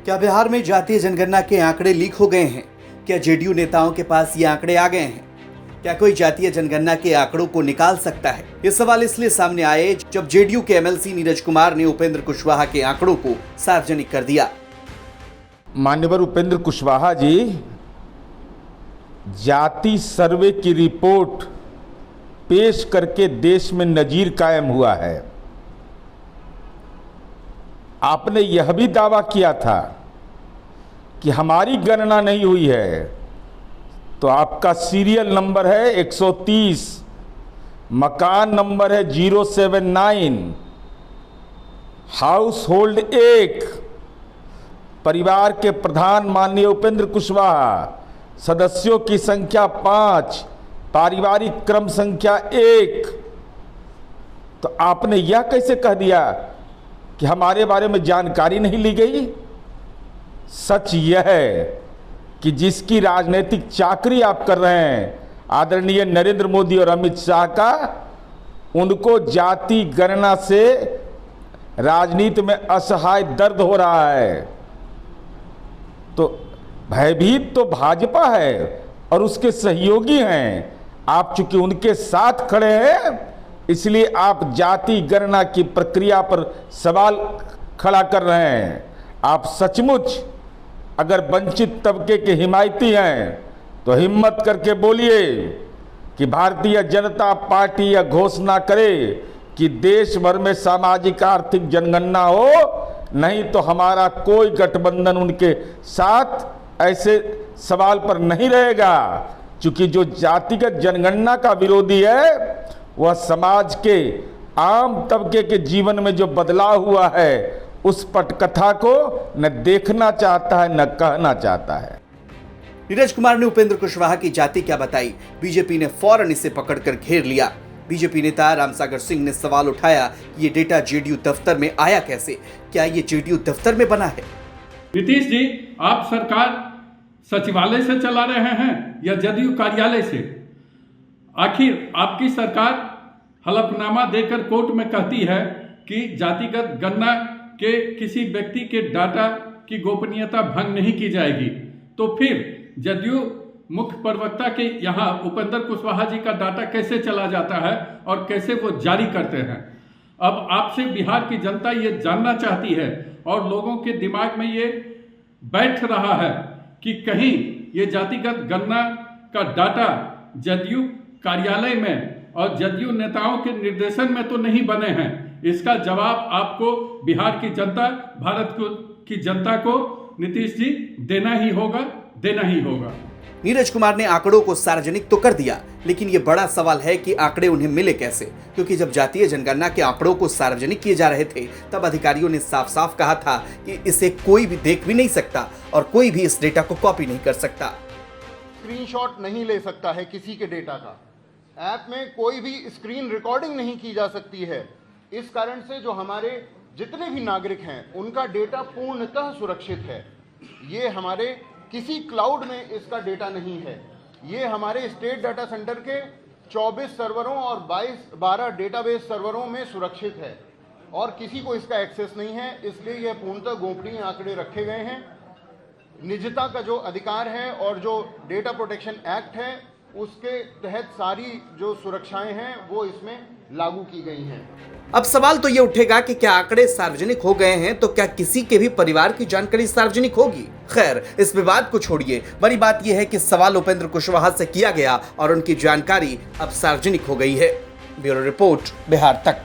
क्या बिहार में जातीय जनगणना के आंकड़े लीक हो गए हैं? क्या जेडीयू नेताओं के पास ये आंकड़े आ गए हैं? क्या कोई जातीय जनगणना के आंकड़ों को निकाल सकता है? ये सवाल इसलिए सामने आए जब जेडीयू के एमएलसी नीरज कुमार ने उपेंद्र कुशवाहा के आंकड़ों को सार्वजनिक कर दिया। मान्यवर उपेंद्र कुशवाहा जी, जाति सर्वे की रिपोर्ट पेश करके देश में नजीर कायम हुआ है। आपने यह भी दावा किया था कि हमारी गणना नहीं हुई है, तो आपका सीरियल नंबर है 130, मकान नंबर है 079, हाउस होल्ड 1, परिवार के प्रधान माननीय उपेंद्र कुशवाहा, सदस्यों की संख्या 5, पारिवारिक क्रम संख्या 1। तो आपने यह कैसे कह दिया कि हमारे बारे में जानकारी नहीं ली गई? सच यह है कि जिसकी राजनीतिक चाकरी आप कर रहे हैं, आदरणीय नरेंद्र मोदी और अमित शाह का, उनको जाति गणना से राजनीति में असहाय दर्द हो रहा है। तो भयभीत तो भाजपा है और उसके सहयोगी हैं। आप चूंकि उनके साथ खड़े हैं, इसलिए आप जाति गणना की प्रक्रिया पर सवाल खड़ा कर रहे हैं। आप सचमुच अगर वंचित तबके के हिमायती हैं तो हिम्मत करके बोलिए कि भारतीय जनता पार्टी यह घोषणा करे कि देश भर में सामाजिक आर्थिक जनगणना हो, नहीं तो हमारा कोई गठबंधन उनके साथ ऐसे सवाल पर नहीं रहेगा। क्योंकि जो जातिगत जनगणना का विरोधी है, वह समाज के आम तबके के जीवन में जो बदलाव हुआ है, उस पटकथा को न देखना चाहता है न कहना चाहता है। नीरज कुमार ने उपेंद्र कुशवाहा की जाति क्या बताई? बीजेपी ने फौरन इसे पकड़कर घेर लिया। बीजेपी नेता रामसागर सिंह ने सवाल उठाया कि ये डेटा जेडीयू दफ्तर में आया कैसे? क्या ये जेडीयू दफ्तर में बना है? नीतीश जी, आप सरकार सचिवालय से चला रहे हैं या जदयू कार्यालय से? आखिर आपकी सरकार हलफनामा देकर कोर्ट में कहती है कि जातिगत गणना के किसी व्यक्ति के डाटा की गोपनीयता भंग नहीं की जाएगी, तो फिर जदयू मुख्य प्रवक्ता के यहाँ उपेंद्र कुशवाहा जी का डाटा कैसे चला जाता है और कैसे वो जारी करते हैं? अब आपसे बिहार की जनता ये जानना चाहती है और लोगों के दिमाग में ये बैठ रहा है कि कहीं ये जातिगत गणना का डाटा जदयू कार्यालय में और जदयू नेताओं के निर्देशन में तो नहीं बने हैं। इसका जवाब आपको बिहार की जनता, भारत की जनता को नीतीश जी देना ही होगा। नीरज कुमार ने आंकड़ों को सार्वजनिक तो कर दिया, लेकिन ये बड़ा सवाल है कि आंकड़े उन्हें मिले कैसे? क्योंकि जब जातीय जनगणना के आंकड़ों को सार्वजनिक किए जा रहे थे, तब अधिकारियों ने साफ साफ कहा था कि इसे कोई भी देख भी नहीं सकता और कोई भी इस डेटा को कॉपी नहीं कर सकता। स्क्रीनशॉट नहीं ले सकता है किसी के डेटा का। ऐप में कोई भी स्क्रीन रिकॉर्डिंग नहीं की जा सकती है। इस कारण से जो हमारे जितने भी नागरिक हैं, उनका डेटा पूर्णतः सुरक्षित है। ये हमारे किसी क्लाउड में इसका डेटा नहीं है। ये हमारे स्टेट डाटा सेंटर के 24 सर्वरों और 12 डेटाबेस सर्वरों में सुरक्षित है और किसी को इसका एक्सेस नहीं है। इसलिए यह पूर्णतः गोपनीय आंकड़े रखे गए हैं। निजता का जो अधिकार है और जो डेटा प्रोटेक्शन एक्ट है, उसके तहत सारी जो सुरक्षाएं हैं वो इसमें लागू की गई हैं। अब सवाल तो ये उठेगा कि क्या आंकड़े सार्वजनिक हो गए हैं तो क्या किसी के भी परिवार की जानकारी सार्वजनिक होगी? खैर, इस विवाद को छोड़िए, बड़ी बात यह है कि सवाल उपेंद्र कुशवाहा से किया गया और उनकी जानकारी अब सार्वजनिक हो गई है। ब्यूरो रिपोर्ट, बिहार तक।